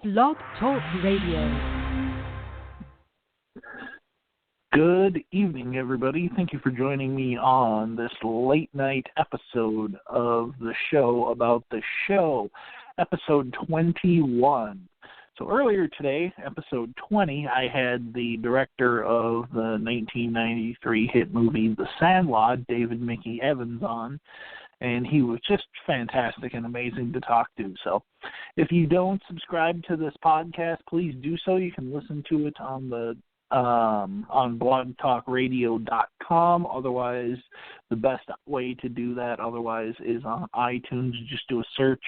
Blog Talk Radio. Good evening, everybody. Thank you for joining me on this late night episode of the show about the show, episode 21. So earlier today, episode 20, I had the director of the 1993 hit movie The Sandlot, David Mickey Evans, on, and he was just fantastic and amazing to talk to. So if you don't subscribe to this podcast, please do so. You can listen to it on the on blogtalkradio.com. Otherwise, the best way to do that otherwise is on iTunes. Just do a search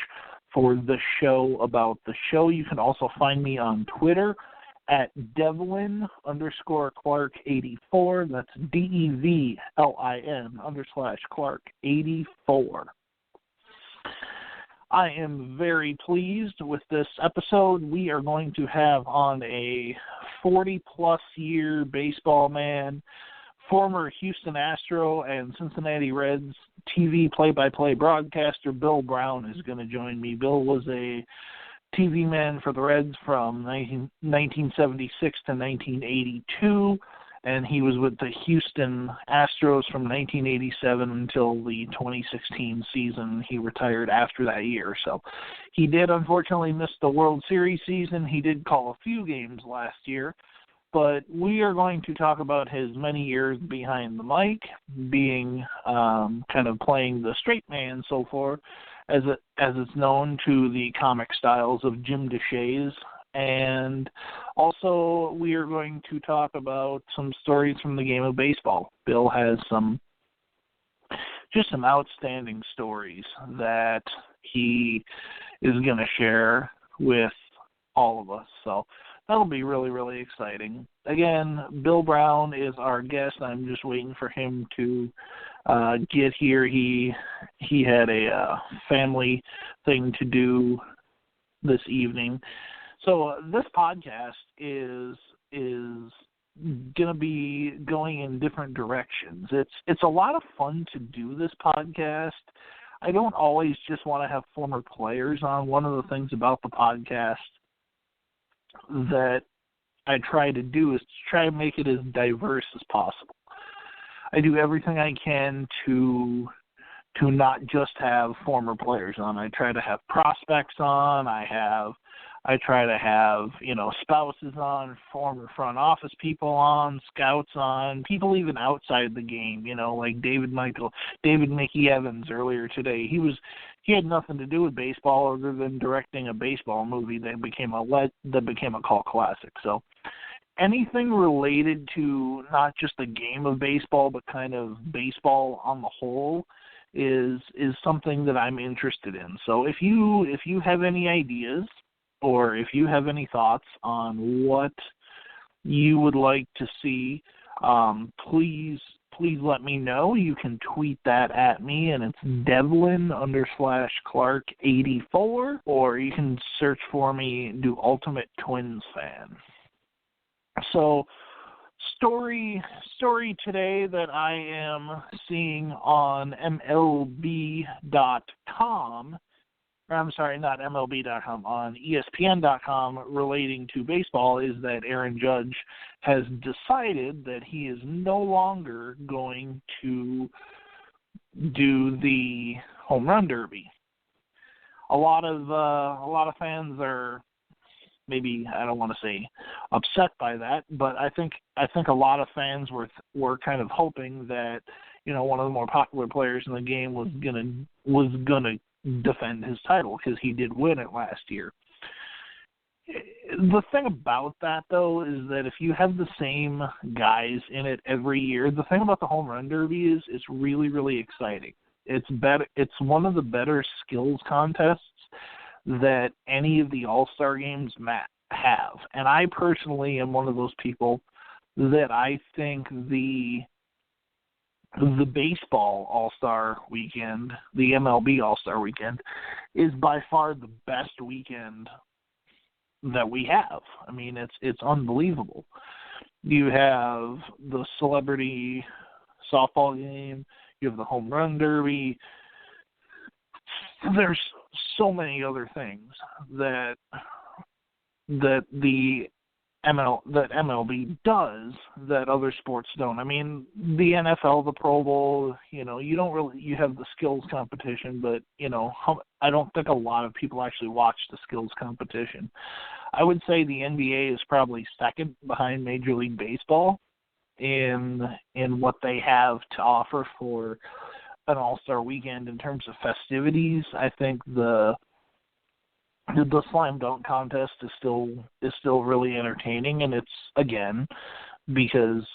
for the show about the show. You can also find me on Twitter at Devlin_Clark84. That's DEVLIN_Clark84. I am very pleased with this episode. We are going to have on a 40-plus year baseball man, former Houston Astro and Cincinnati Reds TV play-by-play broadcaster Bill Brown is going to join me. Bill was a TV man for the Reds from 1976 to 1982, and he was with the Houston Astros from 1987 until the 2016 season. He retired after that year. So he did unfortunately miss the World Series season. He did call a few games last year, but we are going to talk about his many years behind the mic, being kind of playing the straight man so far, as it's known to the comic styles of Jim Deshaies. And also we are going to talk about some stories from the game of baseball. Bill has some outstanding stories that he is going to share with all of us. So that'll be really, really exciting. Again, Bill Brown is our guest. I'm just waiting for him to get here. He had a family thing to do this evening. So this podcast is going to be going in different directions. It's a lot of fun to do this podcast. I don't always just want to have former players on. One of the things about the podcast that I try to do is to try to make it as diverse as possible. I do everything I can to not just have former players on. I try to have prospects on. I try to have, spouses on, former front office people on, scouts on, people even outside the game, like David Mickey Evans earlier today. He had nothing to do with baseball other than directing a baseball movie that became a cult classic. So anything related to not just the game of baseball, but kind of baseball on the whole is something that I'm interested in. So if you have any ideas, or if you have any thoughts on what you would like to see, please let me know. You can tweet that at me, and it's Devlin_Clark84, or you can search for me, do Ultimate Twins Fan. So, story today that I am seeing on MLB.com. I'm sorry, not MLB.com, on ESPN.com relating to baseball is that Aaron Judge has decided that he is no longer going to do the home run derby. A lot of fans are, maybe, I don't want to say upset by that, but I think a lot of fans were kind of hoping that, one of the more popular players in the game was gonna defend his title, because he did win it last year. The thing about that, though, is that if you have the same guys in it every year, the thing about the home run derby is it's really, really exciting. It's better. It's one of the better skills contests that any of the All-Star games have. And I personally am one of those people that I think the baseball All-Star weekend, the MLB All-Star weekend, is by far the best weekend that we have. I mean, it's unbelievable. You have the celebrity softball game, you have the home run derby. There's so many other things that that MLB does that other sports don't. I mean, the NFL, the Pro Bowl, you have the skills competition, but, I don't think a lot of people actually watch the skills competition. I would say the NBA is probably second behind Major League Baseball in what they have to offer for an All-Star weekend in terms of festivities. I think the slam dunk contest is still really entertaining, and it's, again, because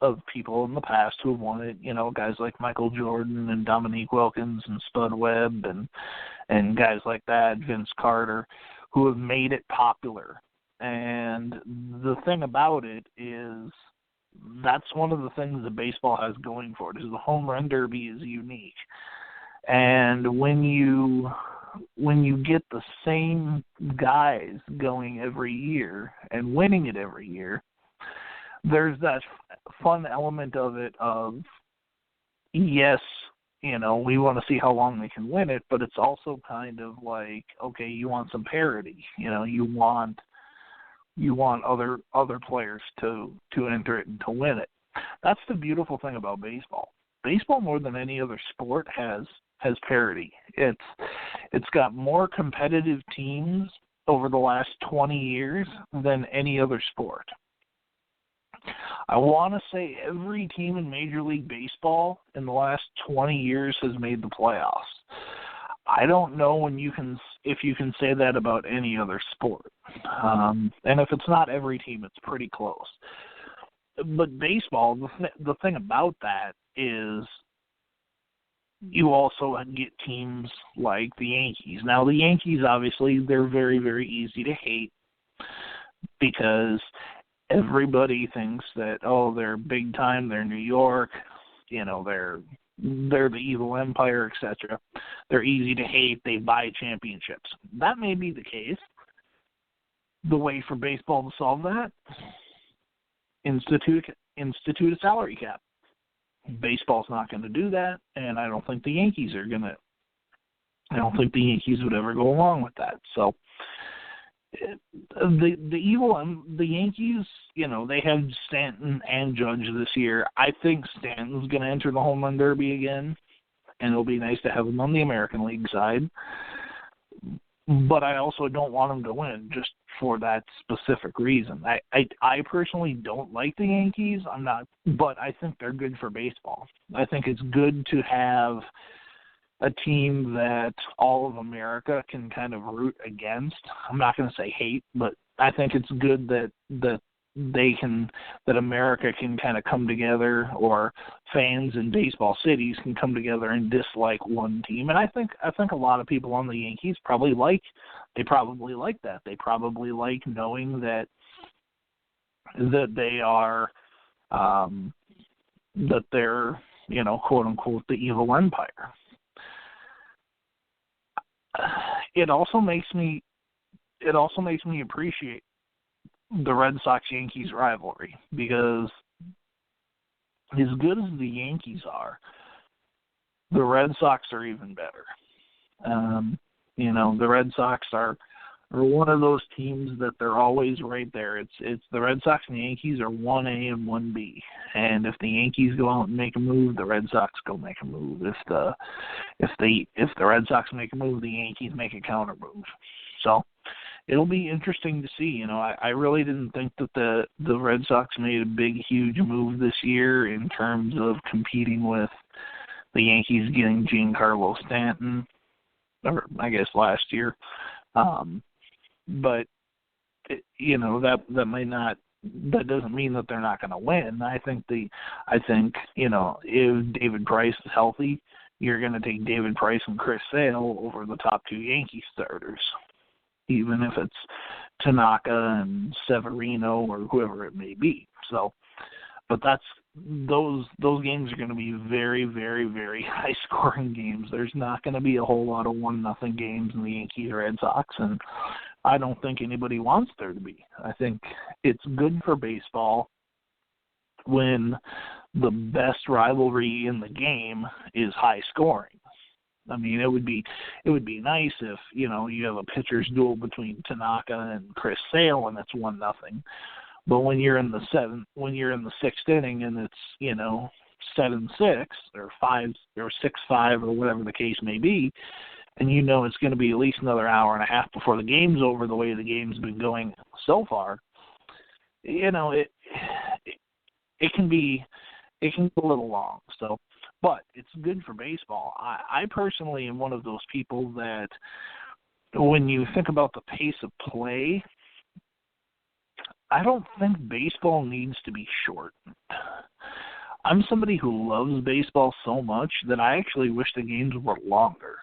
of people in the past who have won it, guys like Michael Jordan and Dominique Wilkins and Spud Webb and guys like that, Vince Carter, who have made it popular. And the thing about it is that's one of the things that baseball has going for it, is the home run derby is unique. And when you get the same guys going every year and winning it every year, there's that fun element of it of, yes, we want to see how long they can win it, but it's also kind of like, okay, you want some parity. You want other players to enter it and to win it. That's the beautiful thing about baseball. Baseball, more than any other sport, has parity. It's got more competitive teams over the last 20 years than any other sport. I want to say every team in Major League Baseball in the last 20 years has made the playoffs. I don't know if you can say that about any other sport. And if it's not every team, it's pretty close. But baseball, the thing about that is you also get teams like the Yankees. Now, the Yankees, obviously, they're very, very easy to hate because everybody thinks that, they're big time, they're New York, they're the evil empire, etc. They're easy to hate, they buy championships. That may be the case. The way for baseball to solve that, institute a salary cap. Baseball's not going to do that, and I don't think the Yankees would ever go along with that. So the Yankees, they have Stanton and Judge this year. I think Stanton's going to enter the home run derby again, and it'll be nice to have him on the American League side. But I also don't want him to win just for that specific reason. I personally don't like the Yankees. But I think they're good for baseball. I think it's good to have a team that all of America can kind of root against. I'm not going to say hate, but I think it's good that America can kind of come together, or fans in baseball cities can come together and dislike one team. And I think a lot of people on the Yankees probably like that. They probably like knowing that they are that they're, quote unquote, the evil empire. It also makes me appreciate the Red Sox-Yankees rivalry, because as good as the Yankees are, the Red Sox are even better. The Red Sox are one of those teams that they're always right there. It's the Red Sox and the Yankees are 1A and 1B. And if the Yankees go out and make a move, the Red Sox go make a move. If the Red Sox make a move, the Yankees make a counter move. So it'll be interesting to see. I really didn't think that the Red Sox made a big, huge move this year in terms of competing with the Yankees getting Giancarlo Stanton, or I guess last year. But that might not. That doesn't mean that they're not going to win. I think if David Price is healthy, you're going to take David Price and Chris Sale over the top two Yankee starters, even if it's Tanaka and Severino or whoever it may be. So, but those games are going to be very, very, very high scoring games. There's not going to be a whole lot of 1-0 games in the Yankees Red Sox, and I don't think anybody wants there to be. I think it's good for baseball when the best rivalry in the game is high scoring. I mean, it would be nice if, you know, you have a pitcher's duel between Tanaka and Chris Sale and it's 1-0. But when you're in the sixth inning and it's, you know, 7-6 or 5 or 6-5 or whatever the case may be, and you know it's going to be at least another hour and a half before the game's over, the way the game's been going so far, you know, it can be a little long. So, but it's good for baseball. I personally am one of those people that when you think about the pace of play, I don't think baseball needs to be short. I'm somebody who loves baseball so much that I actually wish the games were longer.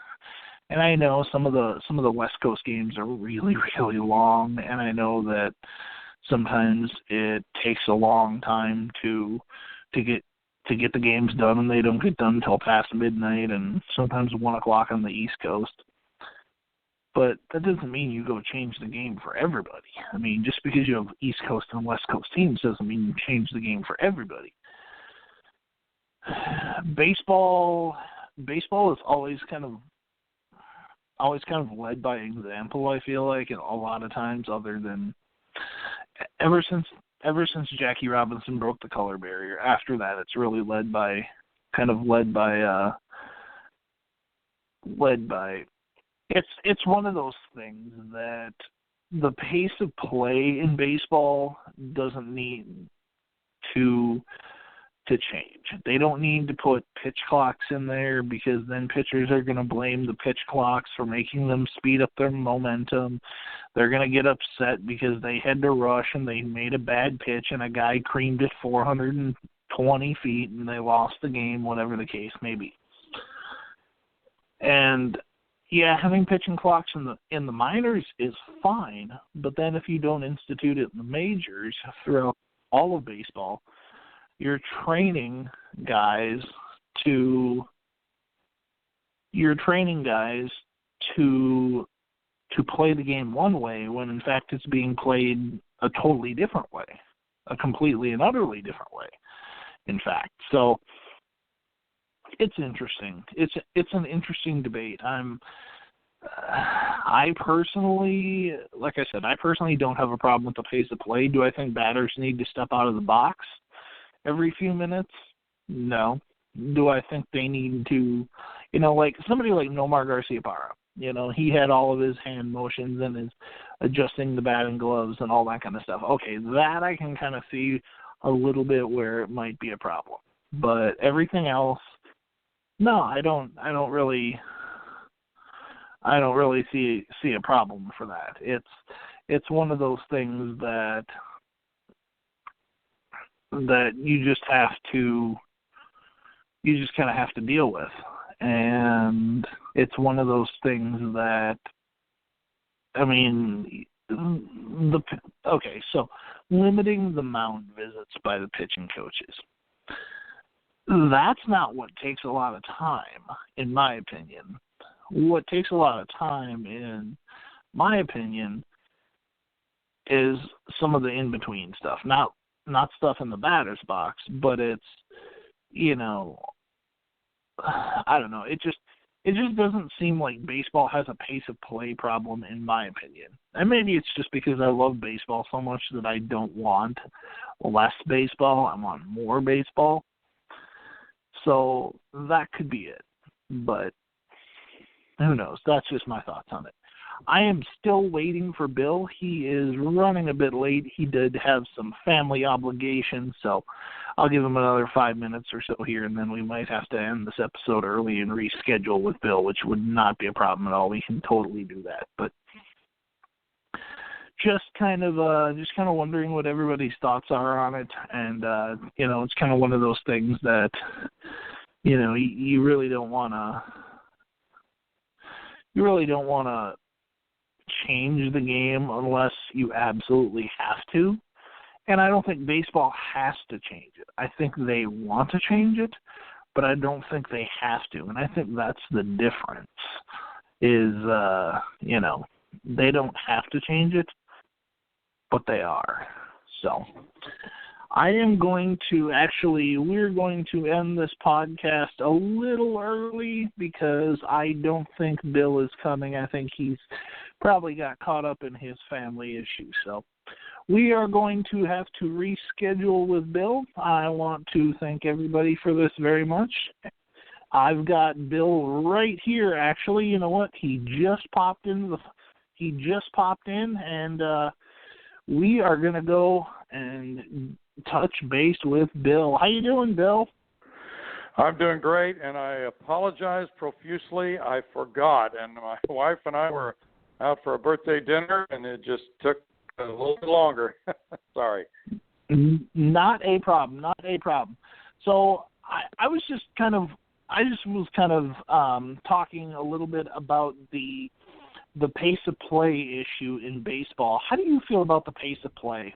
And I know some of the West Coast games are really, really long, and I know that sometimes it takes a long time to get the games done, and they don't get done until past midnight, and sometimes 1 o'clock on the East Coast. But that doesn't mean you go change the game for everybody. I mean, just because you have East Coast and West Coast teams doesn't mean you change the game for everybody. Baseball is always kind of led by example, I feel like, and a lot of times, other than ever since Jackie Robinson broke the color barrier. After that, it's really led by it's one of those things that the pace of play in baseball doesn't need to change. They don't need to put pitch clocks in there, because then pitchers are going to blame the pitch clocks for making them speed up their momentum. They're going to get upset because they had to rush and they made a bad pitch and a guy creamed it 420 feet and they lost the game, whatever the case may be. And yeah, having pitching clocks in the minors is fine, but then if you don't institute it in the majors throughout all of baseball, you're training guys to play the game one way when in fact it's being played a totally different way, a completely and utterly different way, in fact. So it's interesting. It's an interesting debate. I personally, like I said, I personally don't have a problem with the pace of play. Do I think batters need to step out of the box every few minutes? No. Do I think they need to, like somebody like Nomar Garciaparra, he had all of his hand motions and his adjusting the batting gloves and all that kind of stuff. Okay, that I can kind of see a little bit where it might be a problem. But everything else, no, I don't really see a problem for that. It's one of those things that you just kind of have to deal with. And it's one of those things that, so limiting the mound visits by the pitching coaches, that's not what takes a lot of time, in my opinion. What takes a lot of time, in my opinion, is some of the in-between stuff. Not stuff in the batter's box, but it's, I don't know. It just doesn't seem like baseball has a pace of play problem, in my opinion. And maybe it's just because I love baseball so much that I don't want less baseball. I want more baseball. So that could be it. But who knows? That's just my thoughts on it. I am still waiting for Bill. He is running a bit late. He did have some family obligations, so I'll give him another 5 minutes or so here, and then we might have to end this episode early and reschedule with Bill, which would not be a problem at all. We can totally do that. But just kind of wondering what everybody's thoughts are on it, and it's kind of one of those things that you really don't want to change the game unless you absolutely have to. And I don't think baseball has to change it. I think they want to change it, but I don't think they have to. And I think that's the difference is, they don't have to change it, but they are. So we're going to end this podcast a little early because I don't think Bill is coming. I think he's probably got caught up in his family issues. So we are going to have to reschedule with Bill. I want to thank everybody for this very much. I've got Bill right here, actually. You know what? He just popped in, and we are going to go and touch base with Bill. How you doing, Bill? I'm doing great, and I apologize profusely. I forgot, and my wife and I were out for a birthday dinner, and it just took a little bit longer. Sorry. Not a problem. So I was talking a little bit about the pace of play issue in baseball. How do you feel about the pace of play?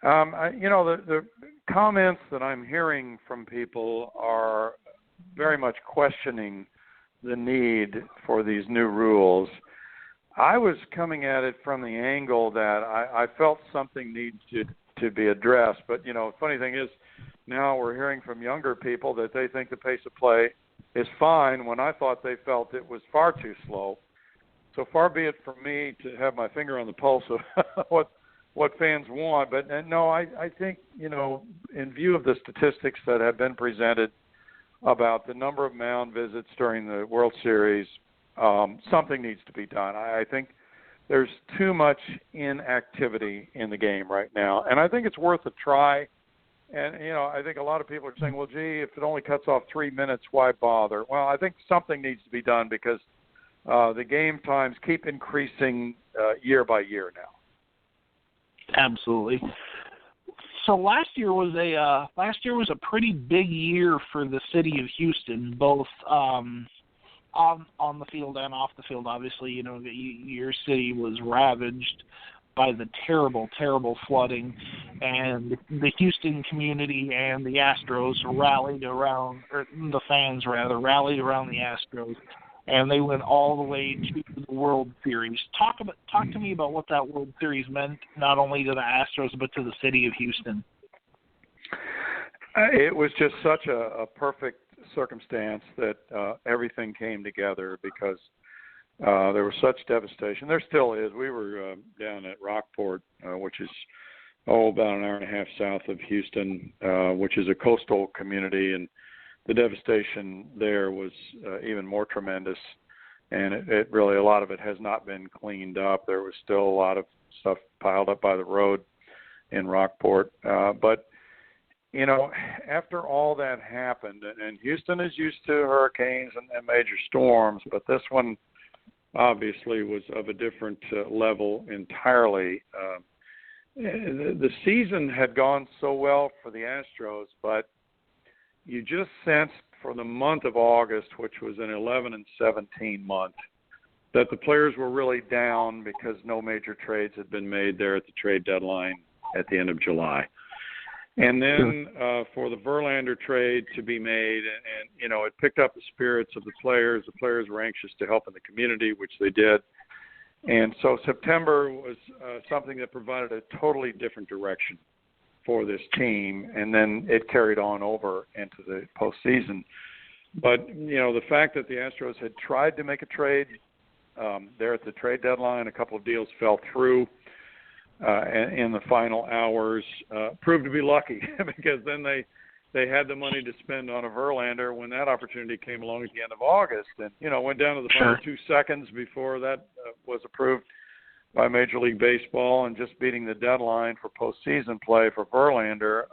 The comments that I'm hearing from people are very much questioning the need for these new rules. I was coming at it from the angle that I felt something needs to be addressed. But, the funny thing is now we're hearing from younger people that they think the pace of play is fine when I thought they felt it was far too slow. So far be it from me to have my finger on the pulse of what fans want. But no, I think, in view of the statistics that have been presented about the number of mound visits during the World Series, something needs to be done. I think there's too much inactivity in the game right now, and I think it's worth a try. And, I think a lot of people are saying, well, gee, if it only cuts off 3 minutes, why bother? Well, I think something needs to be done because the game times keep increasing year by year now. Absolutely. So last year was a pretty big year for the city of Houston, both on the field and off the field. Obviously, your city was ravaged by the terrible, terrible flooding, and the Houston community and the Astros rallied around the Astros, and they went all the way to the World Series. Talk to me about what that World Series meant, not only to the Astros but to the city of Houston. It was just such a perfect circumstance that everything came together because there was such devastation. There still is. We were down at Rockport, which is about an hour and a half south of Houston, which is a coastal community, and the devastation there was even more tremendous. And it really, a lot of it has not been cleaned up. There was still a lot of stuff piled up by the road in Rockport. But after all that happened, and Houston is used to hurricanes and major storms, but this one obviously was of a different level entirely. The season had gone so well for the Astros, but you just sensed for the month of August, which was an 11 and 17 month, that the players were really down because no major trades had been made there at the trade deadline at the end of July. And then for the Verlander trade to be made, and it picked up the spirits of the players. The players were anxious to help in the community, which they did. And so September was something that provided a totally different direction for this team, and then it carried on over into the postseason. But, the fact that the Astros had tried to make a trade there at the trade deadline, a couple of deals fell through in the final hours, proved to be lucky because then they had the money to spend on a Verlander when that opportunity came along at the end of August, and went down to the final 2 seconds before that was approved by Major League Baseball, and just beating the deadline for postseason play for Verlander.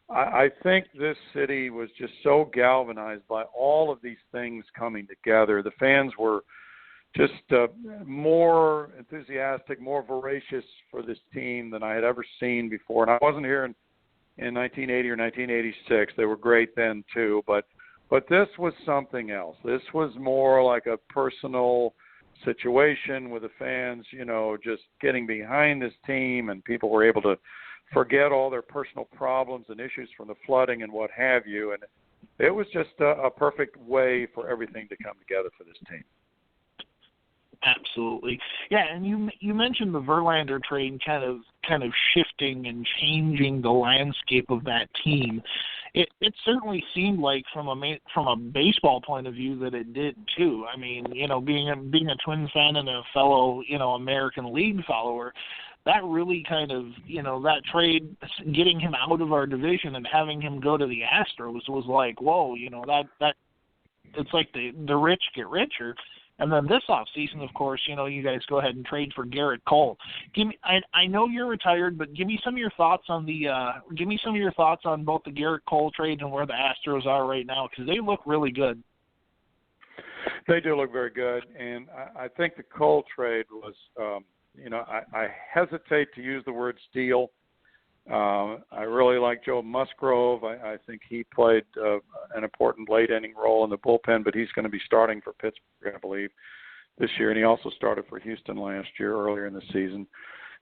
I think this city was just so galvanized by all of these things coming together. The fans were just more enthusiastic, more voracious for this team than I had ever seen before. And I wasn't here in 1980 or 1986. They were great then too, but this was something else. This was more like a personal situation with the fans, just getting behind this team, and people were able to forget all their personal problems and issues from the flooding and what have you. And it was just a perfect way for everything to come together for this team. Absolutely. Yeah, and you mentioned the Verlander trade kind of kind of shifting and changing the landscape of that team. It certainly seemed like from a baseball point of view that it did too. I mean, being a Twins fan and a fellow, American League follower, that really kind of, that trade, getting him out of our division and having him go to the Astros was like, whoa, that it's like the rich get richer. And then this offseason, of course, you guys go ahead and trade for Garrett Cole. I know you're retired, but give me some of your thoughts on both the Garrett Cole trade and where the Astros are right now, because they look really good. They do look very good, and I think the Cole trade was, I hesitate to use the word steal. I really like Joe Musgrove. I think he played an important late-inning role in the bullpen, but he's going to be starting for Pittsburgh, I believe, this year. And he also started for Houston last year, earlier in the season.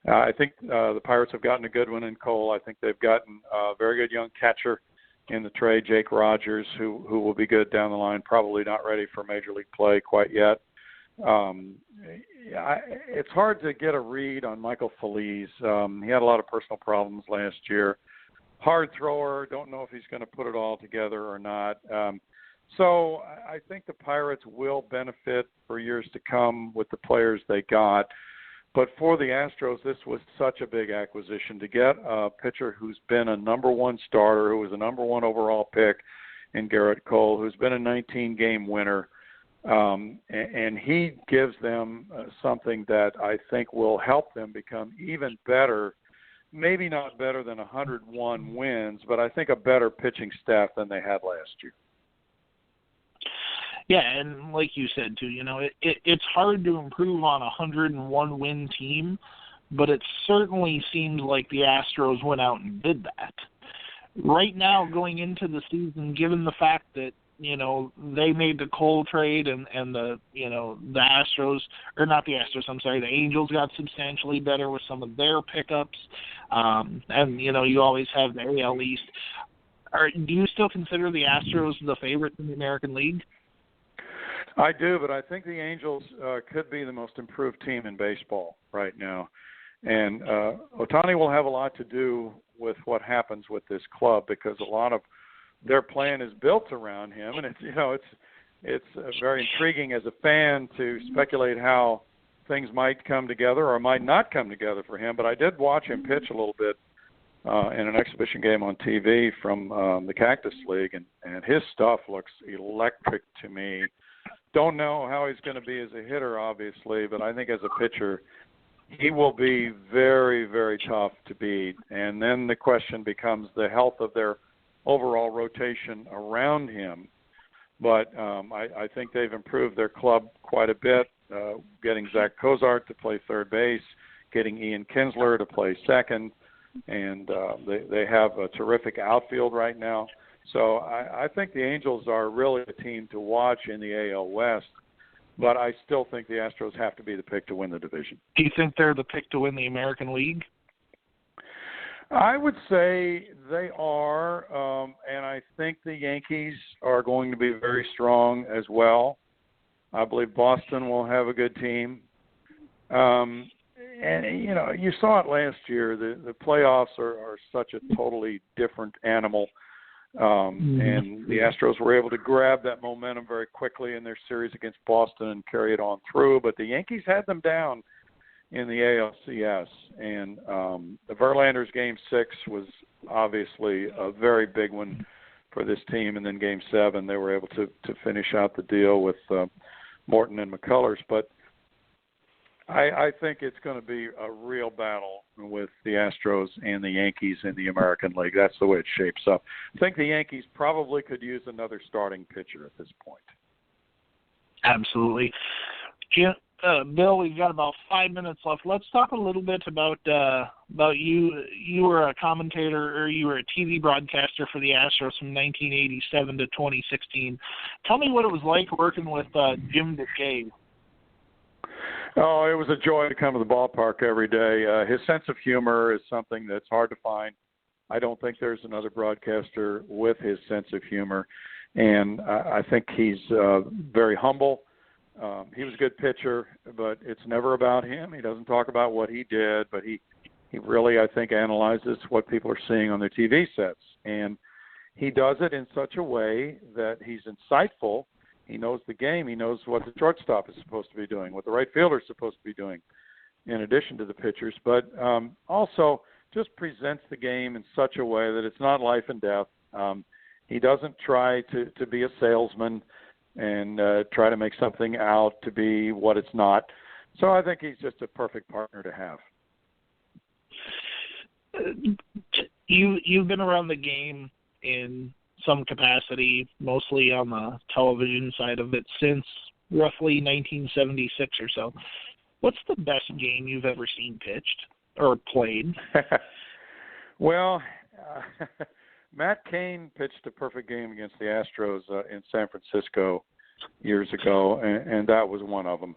I think the Pirates have gotten a good one in Cole. I think they've gotten a very good young catcher in the trade, Jake Rogers, who will be good down the line, probably not ready for Major League play quite yet. It's hard to get a read on Michael Feliz. He had a lot of personal problems last year. Hard thrower, don't know if he's going to put it all together or not. So I think the Pirates will benefit for years to come with the players they got. But for the Astros, this was such a big acquisition to get a pitcher who's been a number one starter, who was a number one overall pick in Garrett Cole, who's been a 19-game winner. And he gives them something that I think will help them become even better, maybe not better than 101 wins, but I think a better pitching staff than they had last year. Yeah, and like you said, too, it's hard to improve on a 101-win team, but it certainly seems like the Astros went out and did that. Right now, going into the season, given the fact that they made the Cole trade and the Astros, or not the Astros, I'm sorry, the Angels got substantially better with some of their pickups. And, you always have the AL East. Do you still consider the Astros the favorite in the American League? I do, but I think the Angels could be the most improved team in baseball right now. And Ohtani will have a lot to do with what happens with this club, because a lot of their plan is built around him, and it's very intriguing as a fan to speculate how things might come together or might not come together for him. But I did watch him pitch a little bit in an exhibition game on TV from the Cactus League, and his stuff looks electric to me. Don't know how he's going to be as a hitter, obviously, but I think as a pitcher, he will be very, very tough to beat. And then the question becomes the health of their overall rotation around him. But I think they've improved their club quite a bit, getting Zach Cozart to play third base, getting Ian Kinsler to play second, and they have a terrific outfield right now. So I think the Angels are really a team to watch in the AL West, but I still think the Astros have to be the pick to win the division. Do you think they're the pick to win the American League? I would say they are, and I think the Yankees are going to be very strong as well. I believe Boston will have a good team. And, you saw it last year. The playoffs are such a totally different animal. And the Astros were able to grab that momentum very quickly in their series against Boston and carry it on through. But the Yankees had them down in the ALCS. And the Verlanders Game 6 was obviously a very big one for this team. And then Game 7, they were able to finish out the deal with Morton and McCullers. But I think it's going to be a real battle with the Astros and the Yankees in the American League. That's the way it shapes up. I think the Yankees probably could use another starting pitcher at this point. Absolutely. Jim, Bill, we've got about 5 minutes left. Let's talk a little bit about you. You were a commentator, or you were a TV broadcaster for the Astros from 1987 to 2016. Tell me what it was like working with Jim Deshaies. Oh, it was a joy to come to the ballpark every day. His sense of humor is something that's hard to find. I don't think there's another broadcaster with his sense of humor, and I think he's very humble. He was a good pitcher, but it's never about him. He doesn't talk about what he did, but he He really, I think, analyzes what people are seeing on their TV sets. And he does it in such a way that he's insightful. He knows the game. He knows what the shortstop is supposed to be doing, what the right fielder is supposed to be doing, in addition to the pitchers. But also just presents the game in such a way that it's not life and death. He doesn't try to be a salesman and try to make something out to be what it's not. So I think he's just a perfect partner to have. You've been around the game in some capacity, mostly on the television side of it, since roughly 1976 or so. What's the best game you've ever seen pitched or played? Well, Matt Cain pitched a perfect game against the Astros in San Francisco years ago, and that was one of them.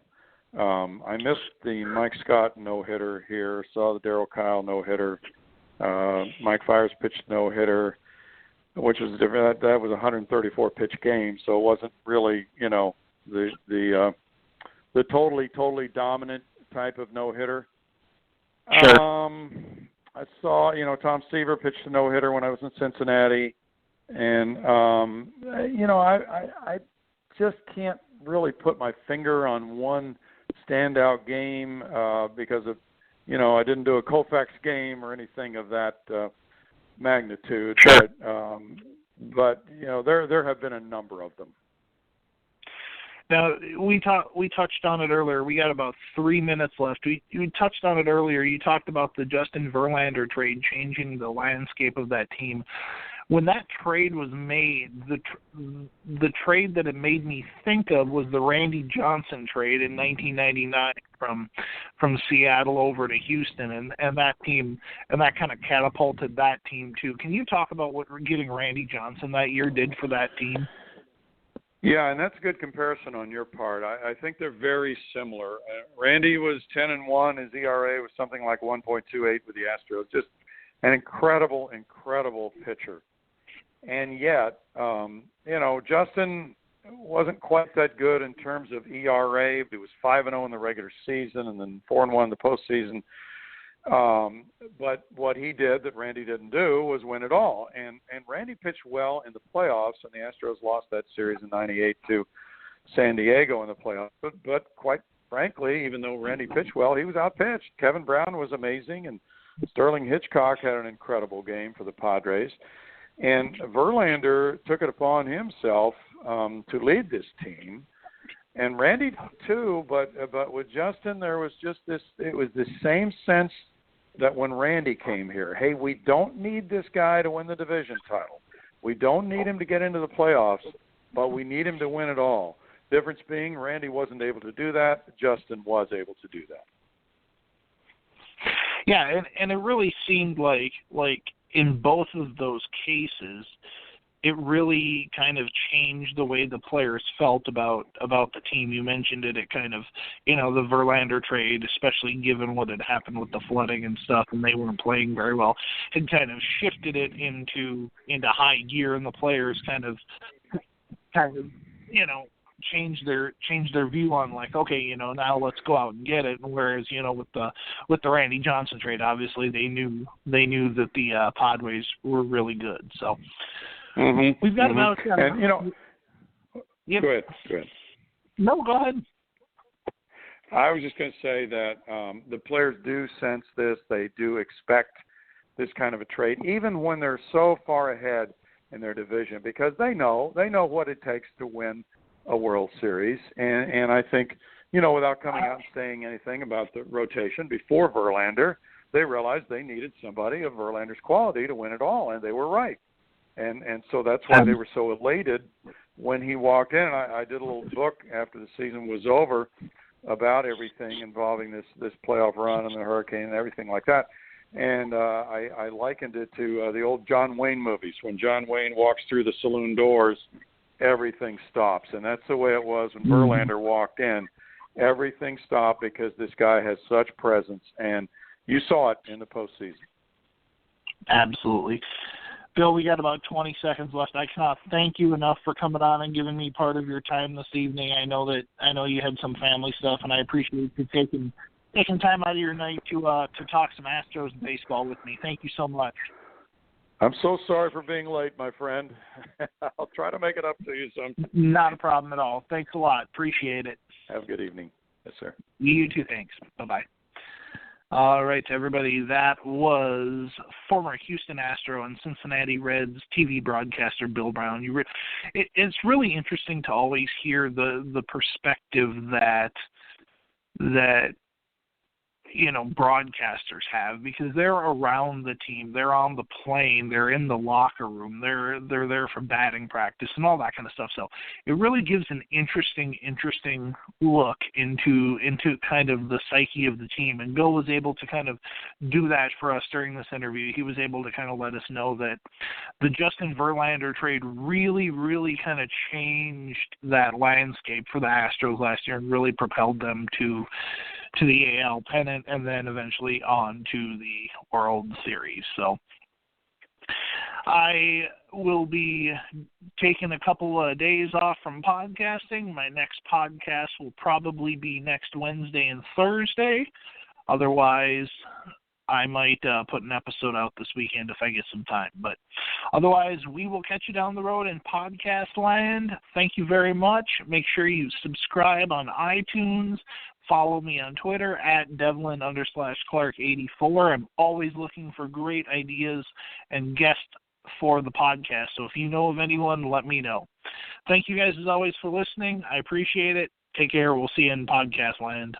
I missed the Mike Scott no-hitter here, saw the Darryl Kyle no-hitter. Mike Fiers pitched no-hitter, which was different. That was a 134-pitch game, so it wasn't really, the totally dominant type of no-hitter. Sure. I saw, Tom Seaver pitched a no-hitter when I was in Cincinnati, and I just can't really put my finger on one standout game because of, I didn't do a Koufax game or anything of that magnitude. Sure. But there have been a number of them. Now, we touched on it earlier. We got about 3 minutes left. We touched on it earlier. You talked about the Justin Verlander trade changing the landscape of that team. When that trade was made, the trade that it made me think of was the Randy Johnson trade in 1999 from Seattle over to Houston, and that team, and that kind of catapulted that team too. Can you talk about what getting Randy Johnson that year did for that team? Yeah, and that's a good comparison on your part. I think they're very similar. Randy was 10-1. His ERA was something like 1.28 with the Astros. Just an incredible pitcher. And yet, Justin wasn't quite that good in terms of ERA. He was 5-0 in the regular season and then 4-1 in the postseason. But what he did that Randy didn't do was win it all. And Randy pitched well in the playoffs, and the Astros lost that series in '98 to San Diego in the playoffs. But quite frankly, even though Randy pitched well, he was outpitched. Kevin Brown was amazing, and Sterling Hitchcock had an incredible game for the Padres. And Verlander took it upon himself to lead this team. And Randy too, but with Justin, there was just this. It was the same sense that when Randy came here, hey, we don't need this guy to win the division title. We don't need him to get into the playoffs, but we need him to win it all. Difference being, Randy wasn't able to do that. Justin was able to do that. Yeah, and it really seemed like in both of those cases, it really kind of changed the way the players felt about the team. You mentioned it. It kind of, the Verlander trade, especially given what had happened with the flooding and stuff, and they weren't playing very well, had kind of shifted it into high gear, and the players kind of changed their view on like, okay, now let's go out and get it. Whereas, with the Randy Johnson trade, obviously they knew that the Padres were really good. So. Mm-hmm. We've got about and yep. Go ahead. No, go ahead. I was just going to say that the players do sense this. They do expect this kind of a trade, even when they're so far ahead in their division, because they know what it takes to win a World Series. And I think, without coming out and saying anything about the rotation before Verlander, they realized they needed somebody of Verlander's quality to win it all, and they were right. And so that's why they were so elated when he walked in. I did a little book after the season was over about everything involving this playoff run and the hurricane and everything like that. And I likened it to the old John Wayne movies. When John Wayne walks through the saloon doors, everything stops. And that's the way it was when Verlander walked in. Everything stopped because this guy has such presence. And you saw it in the postseason. Absolutely. Bill, we got about 20 seconds left. I cannot thank you enough for coming on and giving me part of your time this evening. I know you had some family stuff, and I appreciate you taking taking time out of your night to talk some Astros and baseball with me. Thank you so much. I'm so sorry for being late, my friend. I'll try to make it up to you sometime. Not a problem at all. Thanks a lot. Appreciate it. Have a good evening. Yes, sir. You too. Thanks. Bye-bye. All right, everybody. That was former Houston Astro and Cincinnati Reds TV broadcaster Bill Brown. It's really interesting to always hear the perspective that broadcasters have, because they're around the team, they're on the plane, they're in the locker room, they're there for batting practice and all that kind of stuff. So it really gives an interesting look into kind of the psyche of the team. And Bill was able to kind of do that for us during this interview. He was able to kind of let us know that the Justin Verlander trade really, really kind of changed that landscape for the Astros last year and really propelled them to the AL pennant and then eventually on to the World Series. So I will be taking a couple of days off from podcasting. My next podcast will probably be next Wednesday and Thursday. Otherwise, I might put an episode out this weekend if I get some time. But otherwise, we will catch you down the road in podcast land. Thank you very much. Make sure you subscribe on iTunes. Follow me on Twitter at Devlin_Clark84. I'm always looking for great ideas and guests for the podcast. So if you know of anyone, let me know. Thank you guys as always for listening. I appreciate it. Take care. We'll see you in podcast land.